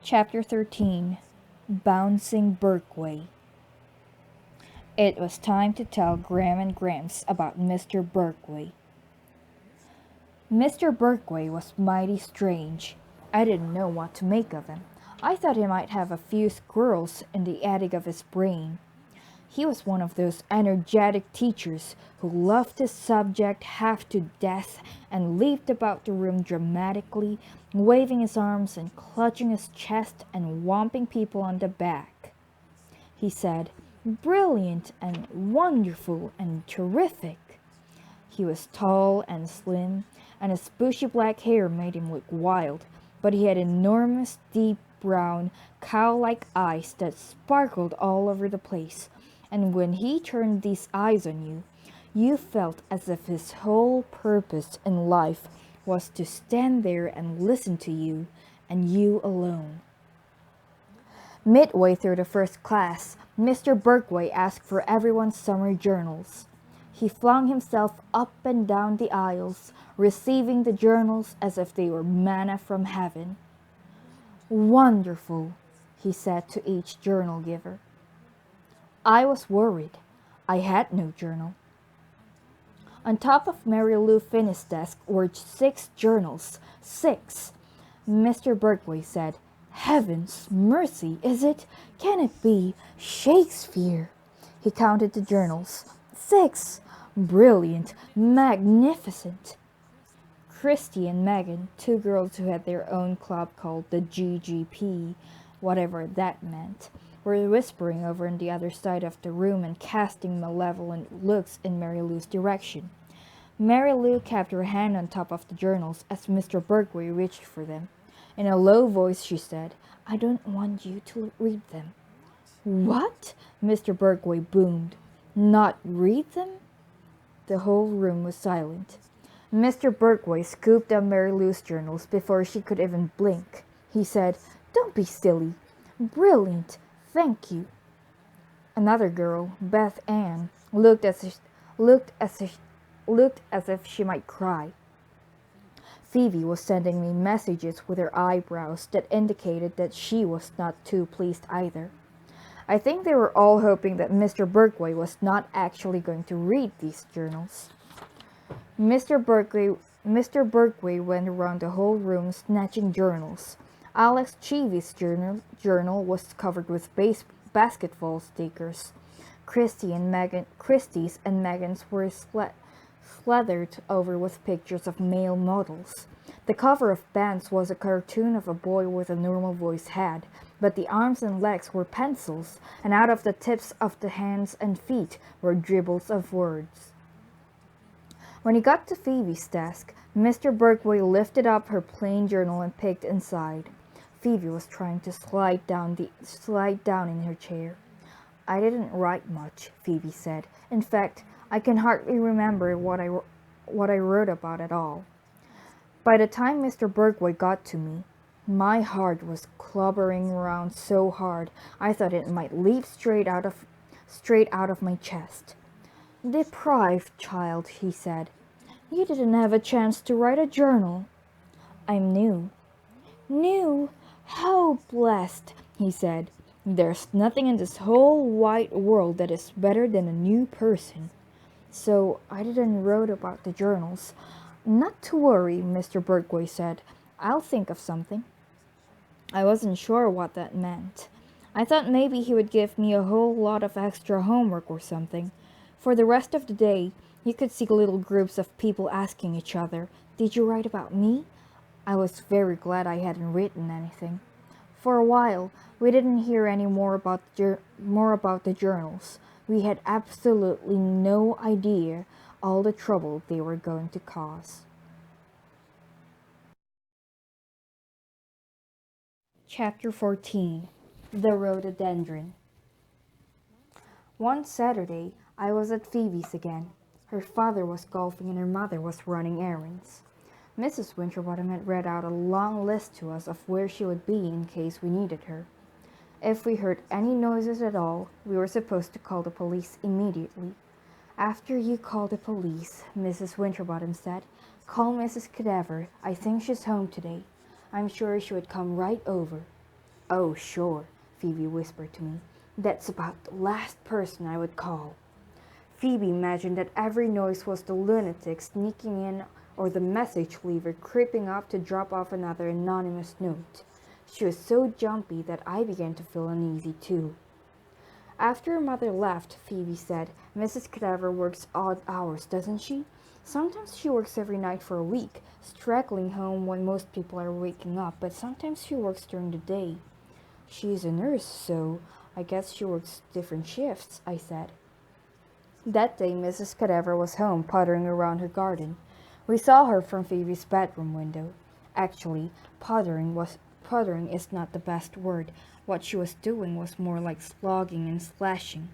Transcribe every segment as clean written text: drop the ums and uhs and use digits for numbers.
Chapter 13 Bouncing Berkway. It was time to tell Gram and Gramps about Mr. Berkway. Mr. Berkway was mighty strange. I didn't know what to make of him. I thought he might have a few squirrels in the attic of his brain. He was one of those energetic teachers who loved his subject half to death and leaped about the room dramatically, waving his arms and clutching his chest and whomping people on the back. He said, "Brilliant and wonderful and terrific." He was tall and slim, and his bushy black hair made him look wild, but he had enormous, deep brown, cow-like eyes that sparkled all over the place. And when he turned these eyes on you, you felt as if his whole purpose in life was to stand there and listen to you, and you alone. Midway through the first class, Mr. Berkway asked for everyone's summer journals. He flung himself up and down the aisles, receiving the journals as if they were manna from heaven. "Wonderful," he said to each journal giver. I was worried. I had no journal. On top of Mary Lou Finney's desk were 6 journals. 6! Mr. Berkway said, "Heavens, mercy, is it? Can it be? Shakespeare!" He counted the journals. 6! Brilliant, magnificent. Christy and Megan, 2 girls who had their own club called the GGP, whatever that meant, were whispering over on the other side of the room and casting malevolent looks in Mary Lou's direction. Mary Lou kept her hand on top of the journals as Mr. Berkway reached for them. In a low voice she said, "I don't want you to read them." "What?" Mr. Berkway boomed. "Not read them?" The whole room was silent. Mr. Berkway scooped up Mary Lou's journals before she could even blink. He said, "Don't be silly. Brilliant. Thank you." Another girl, Beth Ann, looked as if she might cry. Phoebe was sending me messages with her eyebrows that indicated that she was not too pleased either. I think they were all hoping that Mr. Berkway was not actually going to read these journals. Mr. Berkway went around the whole room snatching journals. Alex Cheevy's journal was covered with basketball stickers. Christy's and Megan's were slathered over with pictures of male models. The cover of Bands was a cartoon of a boy with a normal voice head, but the arms and legs were pencils, and out of the tips of the hands and feet were dribbles of words. When he got to Phoebe's desk, Mr. Berkway lifted up her plain journal and peeked inside. Phoebe was trying to slide down in her chair. "I didn't write much," Phoebe said. "In fact, I can hardly remember what I wrote about at all." By the time Mr. Berkway got to me, my heart was clobbering around so hard I thought it might leap straight out of my chest. "Deprived child," he said. "You didn't have a chance to write a journal." "I'm new." "New? How blessed," he said. "There's nothing in this whole wide world that is better than a new person." "So I didn't write about the journals." "Not to worry," Mr. Berkway said. "I'll think of something." I wasn't sure what that meant. I thought maybe he would give me a whole lot of extra homework or something. For the rest of the day, you could see little groups of people asking each other, "Did you write about me?" I was very glad I hadn't written anything. For a while, we didn't hear any more about the journals. We had absolutely no idea all the trouble they were going to cause. Chapter 14 The Rhododendron. One Saturday, I was at Phoebe's again. Her father was golfing and her mother was running errands. Mrs. Winterbottom had read out a long list to us of where she would be in case we needed her. If we heard any noises at all, we were supposed to call the police immediately. "After you call the police," Mrs. Winterbottom said, "call Mrs. Cadaver. I think she's home today. I'm sure she would come right over." "Oh, sure," Phoebe whispered to me. "That's about the last person I would call." Phoebe imagined that every noise was the lunatic sneaking in or the message leaver creeping up to drop off another anonymous note. She was so jumpy that I began to feel uneasy too. After her mother left, Phoebe said, "Mrs. Cadaver works odd hours, doesn't she? Sometimes she works every night for a week, straggling home when most people are waking up, but sometimes she works during the day." "She's a nurse, so I guess she works different shifts," I said. That day, Mrs. Cadaver was home pottering around her garden. We saw her from Phoebe's bedroom window. Actually, pottering is not the best word. What she was doing was more like slogging and slashing.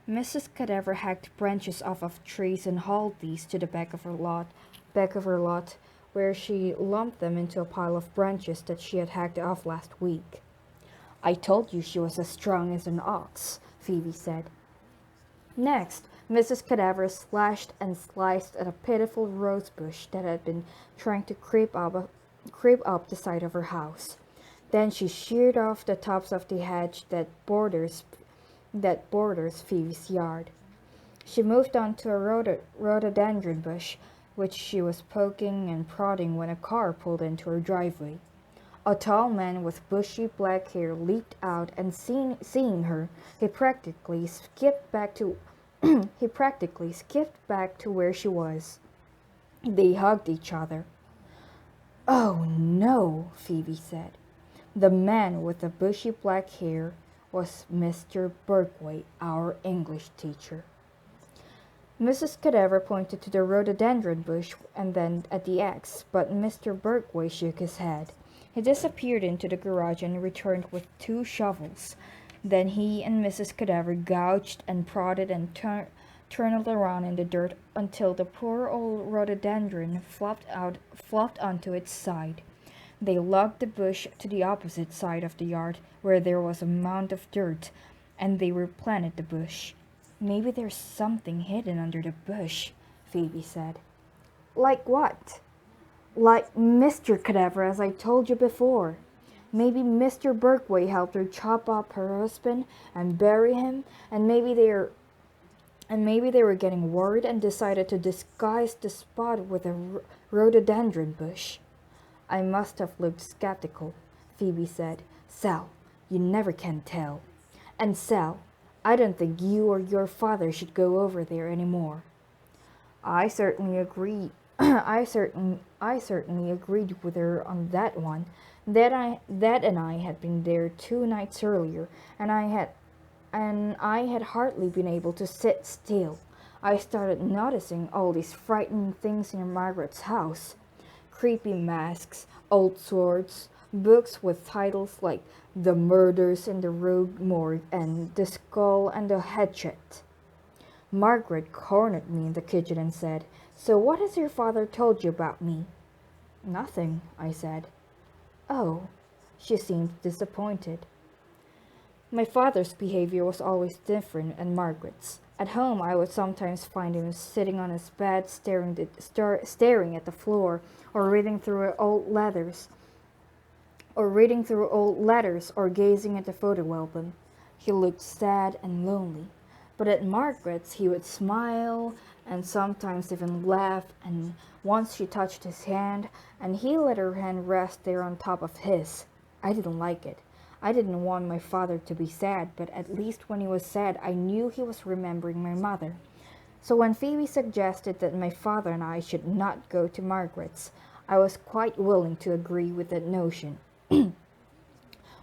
Mrs. Cadaver hacked branches off of trees and hauled these to the back of her lot, where she lumped them into a pile of branches that she had hacked off last week. "I told you she was as strong as an ox," Phoebe said. Next, Mrs. Cadaver slashed and sliced at a pitiful rose bush that had been trying to creep up the side of her house. Then she sheared off the tops of the hedge that borders Phoebe's yard. She moved on to a rhododendron bush, which she was poking and prodding when a car pulled into her driveway. A tall man with bushy black hair leaped out, and seeing her, he practically skipped back to where she was. They hugged each other. "Oh no," Phoebe said. The man with the bushy black hair was Mr. Berkway, our English teacher. Mrs. Cadaver pointed to the rhododendron bush and then at the axe, but Mr. Berkway shook his head. He disappeared into the garage and returned with 2 shovels. Then he and Mrs. Cadaver gouged and prodded and turned around in the dirt until the poor old rhododendron flopped onto its side. They lugged the bush to the opposite side of the yard, where there was a mound of dirt, and they replanted the bush. "Maybe there's something hidden under the bush," Phoebe said. "Like what?" "Like Mr. Cadaver, as I told you before. Maybe Mr. Berkway helped her chop up her husband and bury him, and maybe they were getting worried and decided to disguise the spot with a rhododendron bush." I must have looked skeptical. Phoebe said, "Sal, you never can tell. And Sal, I don't think you or your father should go over there anymore." I certainly agreed. I certainly agreed with her on that one. Dad and I had been there 2 nights earlier, and I had hardly been able to sit still. I started noticing all these frightening things in Margaret's house. Creepy masks, old swords, books with titles like "The Murders in the Rogue Morgue" and "The Skull and the Hatchet." Margaret cornered me in the kitchen and said, "So what has your father told you about me?" "Nothing," I said. "Oh," she seemed disappointed. My father's behavior was always different than Margaret's. At home, I would sometimes find him sitting on his bed, staring at the floor, or reading through old letters, or gazing at the photo album. He looked sad and lonely. But at Margaret's, he would smile and sometimes even laugh, and once she touched his hand, and he let her hand rest there on top of his. I didn't like it. I didn't want my father to be sad, but at least when he was sad, I knew he was remembering my mother. So when Phoebe suggested that my father and I should not go to Margaret's, I was quite willing to agree with that notion.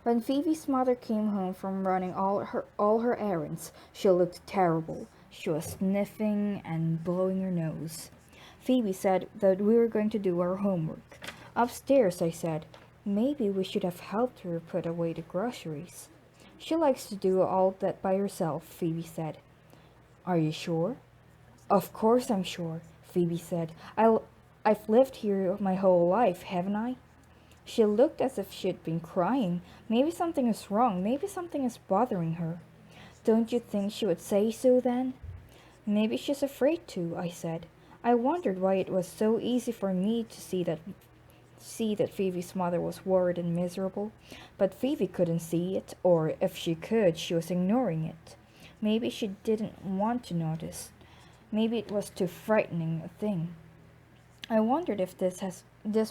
When Phoebe's mother came home from running all her errands, she looked terrible. She was sniffing and blowing her nose. Phoebe said that we were going to do our homework. "Upstairs," I said. "Maybe we should have helped her put away the groceries." "She likes to do all that by herself," Phoebe said. "Are you sure?" "Of course I'm sure," Phoebe said. I've lived here my whole life, haven't I?" She looked as if she'd been crying. Maybe something is wrong. Maybe something is bothering her. "Don't you think she would say so then?" "Maybe she's afraid to," I said. I wondered why it was so easy for me to see see that Phoebe's mother was worried and miserable, but Phoebe couldn't see it, or if she could, she was ignoring it. Maybe she didn't want to notice. Maybe it was too frightening a thing. I wondered if this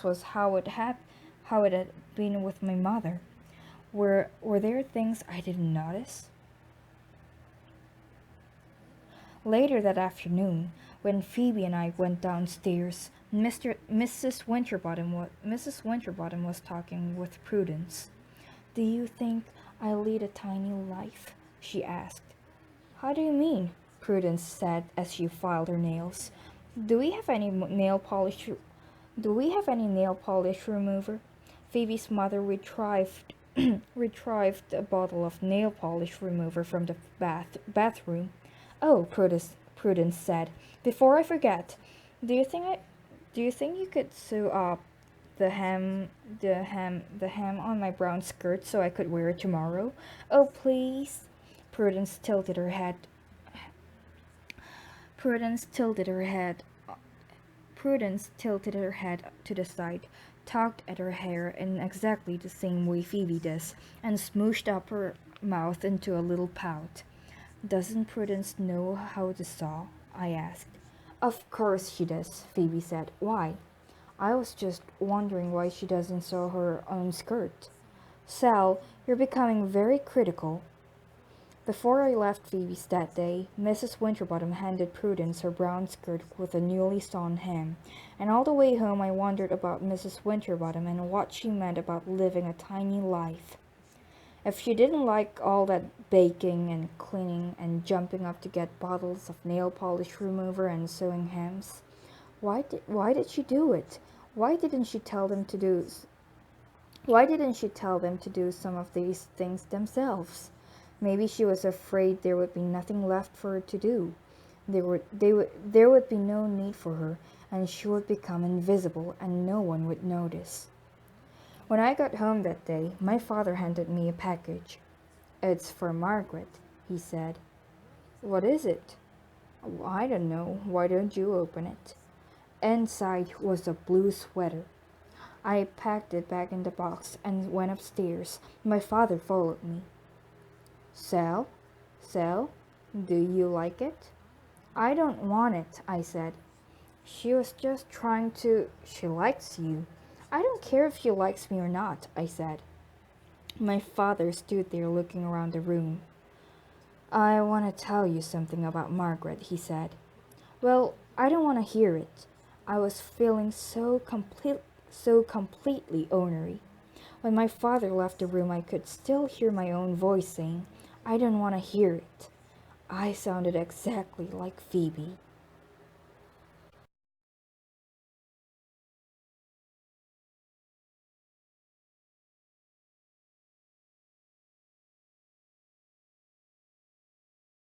was how it had been with my mother. Were there things I didn't notice? Later that afternoon, when Phoebe and I went downstairs, Mrs. Winterbottom was talking with Prudence. "Do you think I lead a tiny life?" she asked. "How do you mean?" Prudence said as she filed her nails. Do we have any nail polish remover?" Phoebe's mother retrieved a bottle of nail polish remover from the bathroom. "Oh," Prudence said, "before I forget, do you think you could sew up the hem on my brown skirt so I could wear it tomorrow?" "Oh, please." Prudence tilted her head to the side, tugged at her hair in exactly the same way Phoebe does, and smooshed up her mouth into a little pout. "Doesn't Prudence know how to sew?" I asked. "Of course she does," Phoebe said. "Why?" "I was just wondering why she doesn't sew her own skirt." "Sal, you're becoming very critical." Before I left Phoebe's that day, Mrs. Winterbottom handed Prudence her brown skirt with a newly sewn hem, and all the way home I wondered about Mrs. Winterbottom and what she meant about living a tiny life. If she didn't like all that baking and cleaning and jumping up to get bottles of nail polish remover and sewing hems, why did she do it? Why didn't she tell them to do some of these things themselves? Maybe she was afraid there would be nothing left for her to do. There would be no need for her, and she would become invisible and no one would notice. When I got home that day, my father handed me a package. "It's for Margaret," he said. "What is it?" "I don't know. Why don't you open it?" Inside was a blue sweater. I packed it back in the box and went upstairs. My father followed me. Sal, do you like it?" "I don't want it," I said. She was just trying to. She likes you." "I don't care if she likes me or not," I said. My father stood there looking around the room. "I want to tell you something about Margaret," he said. "Well, I don't want to hear it." I was feeling so completely ornery. When my father left the room, I could still hear my own voice saying, "I don't want to hear it." I sounded exactly like Phoebe.